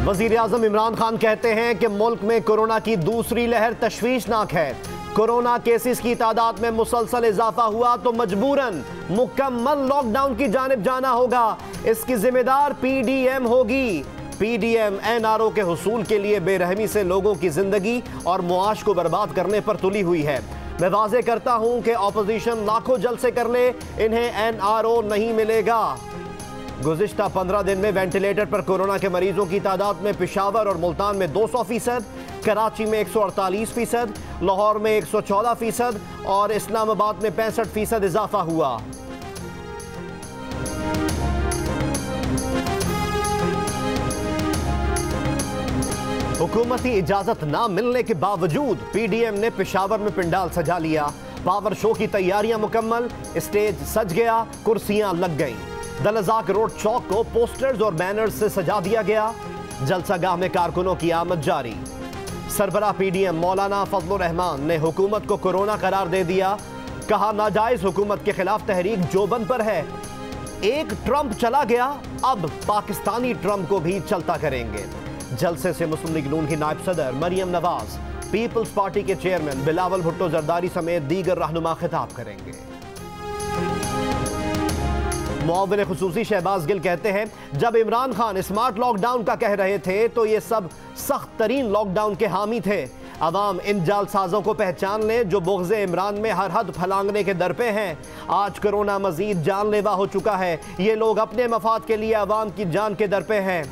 वजीर आजम इमरान खान कहते हैं कि मुल्क में कोरोना की दूसरी लहर तशवीशनाक है। कोरोना केसेस की तादाद में मुसलसल इजाफा हुआ तो मजबूरन मुकम्मल लॉकडाउन की जानिब जाना होगा। इसकी जिम्मेदार पीडीएम होगी। पीडीएम एनआरओ के हुसूल के लिए बेरहमी से लोगों की जिंदगी और मुआश को बर्बाद करने पर तुली हुई है। मैं वाज़ेह करता हूं कि ऑपोजिशन लाखों जलसे कर ले, इन्हें एनआरओ नहीं मिलेगा। गुज़िश्ता 15 दिन में वेंटिलेटर पर कोरोना के मरीजों की तादाद में पेशावर और मुल्तान में 200%, कराची में 148%, लाहौर में 114% और इस्लामाबाद में 65% इजाफा हुआ। हुकूमती इजाजत ना मिलने के बावजूद पीडीएम ने पेशावर में पिंडाल सजा लिया। पावर शो की तैयारियां मुकम्मल, स्टेज सज गया, कुर्सियां लग गईं। दलजाक रोड चौक को पोस्टर्स और बैनर्स से सजा दिया गया। जलसागाह में कारकुनों की आमद जारी। सरबराह पीडीएम मौलाना फजलुर रहमान ने हुकूमत को कोरोना करार दे दिया। कहा नाजायज हुकूमत के खिलाफ तहरीक जोबन पर है। एक ट्रंप चला गया, अब पाकिस्तानी ट्रंप को भी चलता करेंगे। जलसे से मुस्लिम लीग नून की नायब सदर मरियम नवाज, पीपल्स पार्टी के चेयरमैन बिलावल भुट्टो जरदारी समेत दीगर रहनुमा खिताब करेंगे। मुआविन खुसूसी शहबाज गिल कहते हैं, जब इमरान खान स्मार्ट लॉकडाउन का कह रहे थे तो ये सब सख्त तरीन लॉकडाउन के हामी थे। अवाम इन जालसाजों को पहचान ले जो बुग़्ज़े इमरान में हर हद फलांगने के दर पे हैं। आज कोरोना मजीद जानलेवा हो चुका है। ये लोग अपने मफाद के लिए अवाम की जान के दर पे हैं।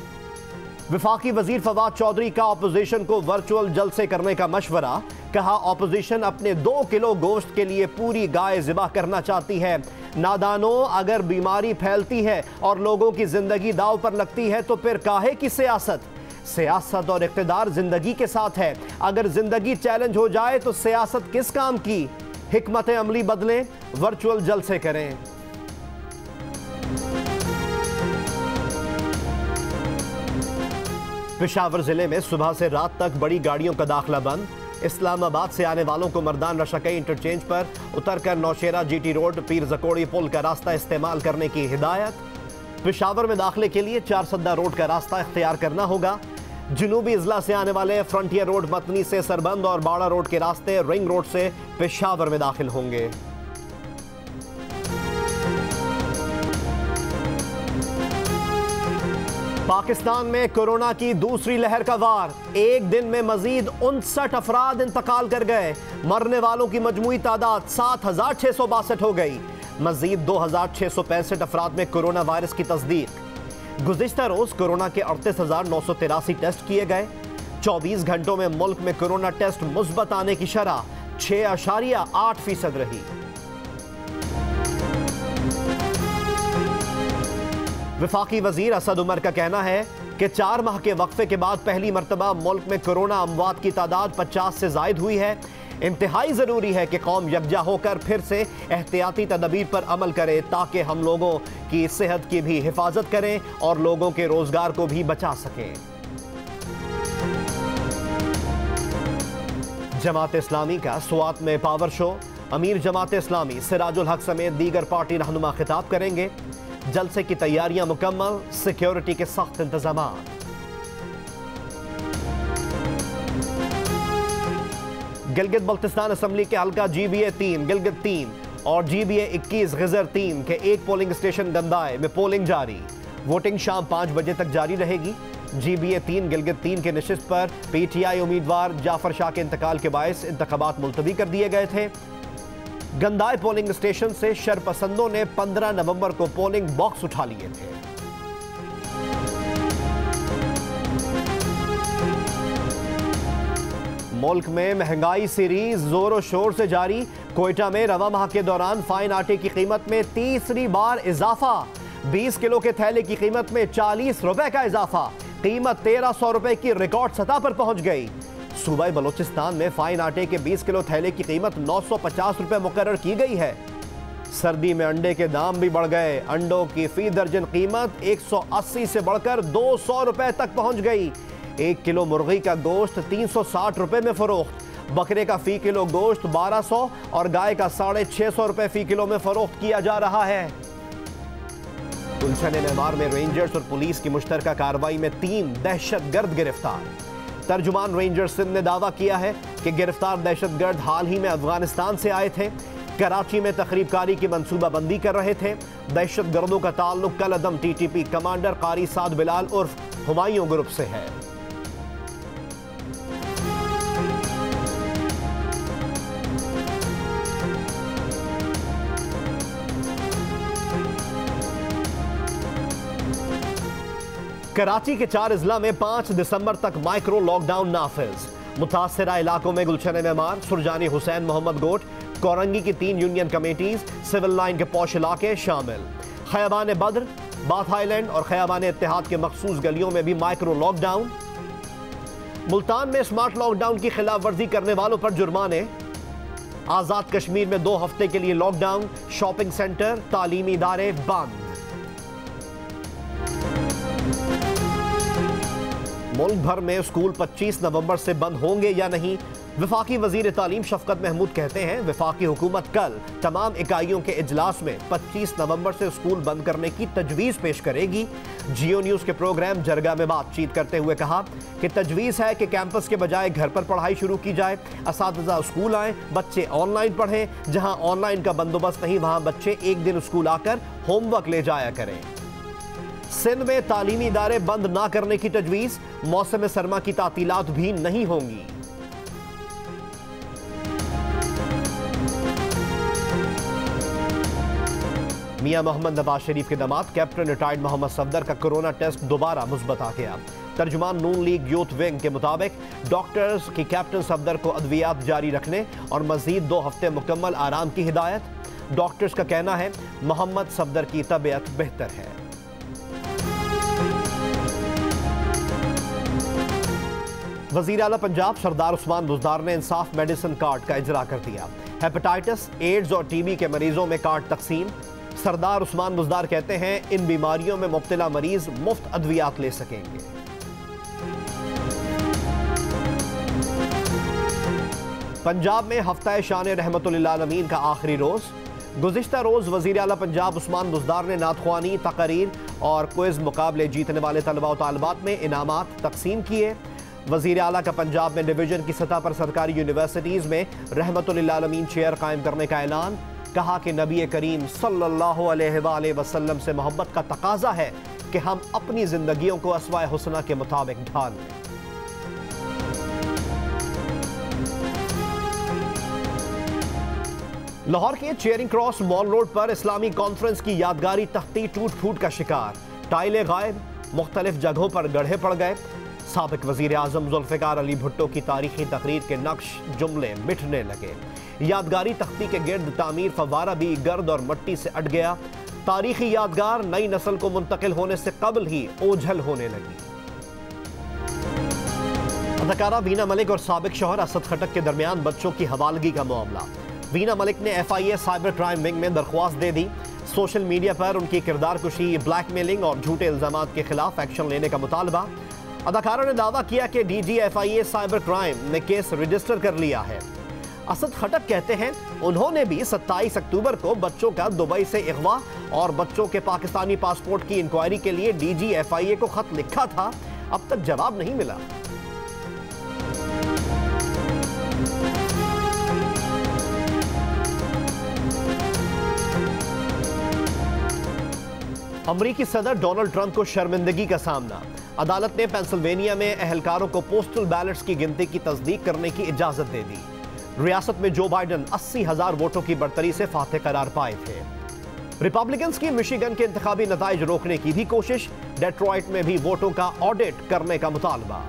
वफाकी वजीर फवाद चौधरी का अपोजिशन को वर्चुअल जलसे करने का मशवरा। कहा अपोजिशन अपने 2 किलो गोश्त के लिए पूरी गाय ज़िबा करना चाहती है। नादानों, अगर बीमारी फैलती है और लोगों की जिंदगी दाव पर लगती है तो फिर काहे की सियासत। सियासत और इक़्तिदार जिंदगी के साथ है। अगर जिंदगी चैलेंज हो जाए तो सियासत किस काम की। हिकमत अमली बदलें, वर्चुअल जलसे करें। पेशावर जिले में सुबह से रात तक बड़ी गाड़ियों का दाखिला बंद। इस्लामाबाद से आने वालों को मर्दान रशकई इंटरचेंज पर उतरकर नौशेरा जीटी रोड पीर जकोड़ी पुल का रास्ता इस्तेमाल करने की हिदायत। पेशावर में दाखिले के लिए 4 सद्दा रोड का रास्ता इख्तियार करना होगा। जनूबी अजला से आने वाले फ्रंटियर रोड मतनी से सरबंद और बाड़ा रोड के रास्ते रिंग रोड से पेशावर में दाखिल होंगे। पाकिस्तान में कोरोना की दूसरी लहर का वार। एक दिन में मजीद 59 अफराद इंतकाल कर गए। मरने वालों की मजमूई तादाद 7662 हो गई। मजीद 2665 अफराद में कोरोना वायरस की तस्दीक। गुज़िश्ता रोज कोरोना के 38,983 टेस्ट किए गए। 24 घंटों में मुल्क में कोरोना टेस्ट मुस्बत आने की शरह 6.8% रही। वफाकी वजीर असद उमर का कहना है कि 4 माह के वक्फे के बाद पहली मरतबा मुल्क में कोरोना अमवात की तादाद 50 से जायद हुई है। इंतहाई ज़रूरी है कि कौम यकजा होकर फिर से एहतियाती तदबीर पर अमल करे ताकि हम लोगों की सेहत की भी हिफाजत करें और लोगों के रोजगार को भी बचा सकें। जमात इस्लामी का स्वात में पावर शो। अमीर जमात इस्लामी सिराजुल हक समेत दीगर पार्टी रहनुमा खिताब करेंगे। जलसे की तैयारियां मुकम्मल, सिक्योरिटी के सख्त इंतजाम। गिलगित बल्तिस्तान असम्बली के हल्का GBA 3 गिलगित 3 और GBA 21 गिजर 3 के एक पोलिंग स्टेशन गंदाए में पोलिंग जारी। वोटिंग शाम 5 बजे तक जारी रहेगी। GBA 3 गिलगित 3 के नशिस्त पर PTI उम्मीदवार जाफर शाह के इंतकाल के बायस इंतखाबात मुलतवी कर दिए गए थे। गंदाए पोलिंग स्टेशन से शरपसंदों ने 15 नवंबर को पोलिंग बॉक्स उठा लिए थे। मुल्क में महंगाई सीरीज जोरों शोर से जारी। कोयटा में रवा माह के दौरान फाइन आटे की कीमत में तीसरी बार इजाफा। 20 किलो के थैले की कीमत में 40 रुपए का इजाफा। कीमत 1300 रुपए की रिकॉर्ड सतह पर पहुंच गई। सूबा बलोचिस्तान में फाइन आटे के 20 किलो थैले की कीमत 950 रुपए मुकर्रर की गई है। सर्दी में अंडे के दाम भी बढ़ गए। अंडों की फी दर्जन कीमत 180 से बढ़कर 200 रुपए तक पहुंच गई। 1 किलो मुर्गी का गोश्त 360 रुपए में फरोख्त। बकरे का फी किलो गोश्त 1200 और गाय का 650 रुपए फी किलो में फरोख्त किया जा रहा है। गुलशन मेमार में रेंजर्स और पुलिस की मुश्तरका कार्रवाई में 3 दहशतगर्द गिरफ्तार। तर्जुमान रेंजर्स सिंध ने दावा किया है कि गिरफ्तार दहशतगर्द हाल ही में अफगानिस्तान से आए थे, कराची में तकरीबकारी की मंसूबाबंदी कर रहे थे। दहशतगर्दों का ताल्लुक कलअदम टीटीपी कमांडर कारी साद बिलाल उर्फ हुमायूं ग्रुप से है। कराची के 4 अजला में 5 दिसंबर तक माइक्रो लॉकडाउन नाफिज। मुतासरा इलाकों में गुलशन मेमार, सुरजानी हुसैन, मोहम्मद गोट, कोरंगी की 3 यूनियन कमेटीज, सिविल लाइन के पौश इलाके शामिल। खयाबान बद्र, बाथ आइलैंड और खयाबान इत्तेहाद के मखसूस गलियों में भी माइक्रो लॉकडाउन। मुल्तान में स्मार्ट लॉकडाउन की खिलाफ वर्जी करने वालों पर जुर्माने। आजाद कश्मीर में 2 हफ्ते के लिए लॉकडाउन, शॉपिंग सेंटर, तालीमी इदारे बंद। मुल्क भर में स्कूल 25 नवंबर से बंद होंगे या नहीं? वफाकी वजीर तालीम शफकत महमूद कहते हैं वफाकी हुकूमत कल तमाम इकाइयों के इजलास में 25 नवंबर से स्कूल बंद करने की तजवीज़ पेश करेगी। जियो न्यूज़ के प्रोग्राम जरगा में बातचीत करते हुए कहा कि तजवीज़ है कि कैंपस के बजाय घर पर पढ़ाई शुरू की जाए, असातिज़ा स्कूल आएँ, बच्चे ऑनलाइन पढ़ें। जहाँ ऑनलाइन का बंदोबस्त नहीं वहाँ बच्चे एक दिन स्कूल आकर होमवर्क ले जाया करें। सिंध में तालीमी इदारे बंद ना करने की तजवीज़, मौसम सरमा की तातीलात भी नहीं होंगी। मियां मोहम्मद नवाज शरीफ के दामाद कैप्टन रिटायर्ड मोहम्मद सफदर का कोरोना टेस्ट दोबारा मुस्बत आ गया। तर्जुमान नून लीग यूथ विंग के मुताबिक डॉक्टर्स की कैप्टन सफदर को अद्वियात जारी रखने और मजीद 2 हफ्ते मुकम्मल आराम की हिदायत। डॉक्टर्स का कहना है मोहम्मद सफदर की तबीयत बेहतर है। वज़ीर आला पंजाब सरदार उस्मान बुज़दार ने इंसाफ मेडिसिन कार्ड का इजरा कर दिया। हेपेटाइटिस, एड्स और टीबी के मरीजों में कार्ड तकसीम। सरदार उस्मान बुज़दार कहते हैं इन बीमारियों में मुब्तला मरीज मुफ्त अद्वियात ले सकेंगे। पंजाब में हफ्ता शान रहमतुल आलमीन का आखिरी रोज। गुज़िश्ता रोज वज़ीर आला पंजाब उस्मान बुज़दार ने नातख्वानी, तकरीर और क्विज मुकाबले जीतने वाले तलबा और तालिबात में इनामात तकसीम किए। वज़ीर आला का पंजाब में डिवीजन की सतह पर सरकारी यूनिवर्सिटीज़ में रहमतुल आलमीन चेयर कायम करने का ऐलान। कहा कि नबी करीम सल्लल्लाहु अलैहि वसल्लम से मोहब्बत का तकाजा है कि हम अपनी जिंदगियों को अस्वाए हुस्ना के मुताबिक ढाल लें। लाहौर के चेयरिंग क्रॉस मॉल रोड पर इस्लामी कॉन्फ्रेंस की यादगारी तख्ती टूट फूट का शिकार। टाइलें गायब, मुख्तलिफ जगहों पर गड्ढे पड़ गए। साबिक वज़ीर आज़म जुल्फ़िकार अली भुट्टो की तारीखी तकरीर के नक्श जुमले मिटने लगे। यादगारी तख्ती के गिर्द तामीर फव्वारा भी गर्द और मिट्टी से अट गया। तारीखी यादगार नई नस्ल को मुंतकिल होने से कबल ही ओझल होने लगी। अदाकारा वीना मलिक और साबिक शौहर असद खटक के दरमियान बच्चों की हवालगी का मामला। वीना मलिक ने FIA साइबर क्राइम विंग में दरख्वास्त दे दी। सोशल मीडिया पर उनकी किरदार कुशी, ब्लैकमेलिंग और झूठे इल्जामात के खिलाफ एक्शन लेने का मुतालबा। अदाकारा ने दावा किया कि DG FIA साइबर क्राइम ने केस रजिस्टर कर लिया है। असद खटक कहते हैं उन्होंने भी 27 अक्टूबर को बच्चों का दुबई से अगवा और बच्चों के पाकिस्तानी पासपोर्ट की इंक्वायरी के लिए DG FIA को खत लिखा था, अब तक जवाब नहीं मिला। अमरीकी सदर डोनाल्ड ट्रंप को शर्मिंदगी का सामना। अदालत ने पेंसिल्वेनिया में एहलकारों को पोस्टल बैलेट्स की गिनती की तस्दीक करने की इजाजत दे दी। रियासत में जो बाइडन 80,000 वोटों की बढ़तरी से फातेह करार पाए थे। रिपब्लिकन्स की मिशिगन के इंतखाबी नताइज रोकने की भी कोशिश। डेट्रॉइट में भी वोटों का ऑडिट करने का मुतालबा।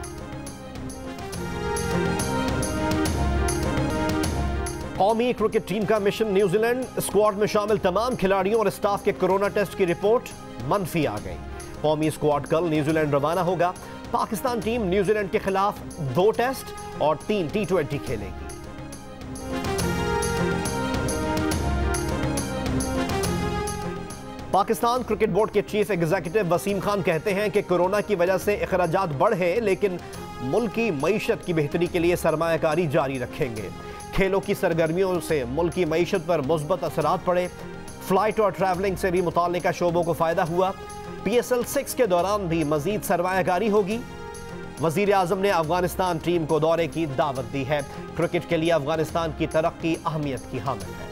कौमी क्रिकेट टीम का मिशन न्यूजीलैंड। स्क्वाड में शामिल तमाम खिलाड़ियों और स्टाफ के कोरोना टेस्ट की रिपोर्ट मनफी आ गई। कौमी स्क्वाड कल न्यूजीलैंड रवाना होगा। पाकिस्तान टीम न्यूजीलैंड के खिलाफ 2 टेस्ट और 3 T20 खेलेगी। पाकिस्तान क्रिकेट बोर्ड के चीफ एग्जीक्यूटिव वसीम खान कहते हैं कि कोरोना की वजह से अखराजात बढ़े, लेकिन मुल्क की मईशत की बेहतरी के लिए सरमायाकारी जारी रखेंगे। खेलों की सरगर्मियों से मुल्क की मईशत पर मुस्बत असरात पड़े। फ्लाइट और ट्रैवलिंग से भी मुताल्लिका शोबों को फायदा हुआ। PSL 6 के दौरान भी मजीद सरमायाकारी होगी। वजीर आजम ने अफगानिस्तान टीम को दौरे की दावत दी है। क्रिकेट के लिए अफगानिस्तान की तरक्की अहमियत की हामिल है।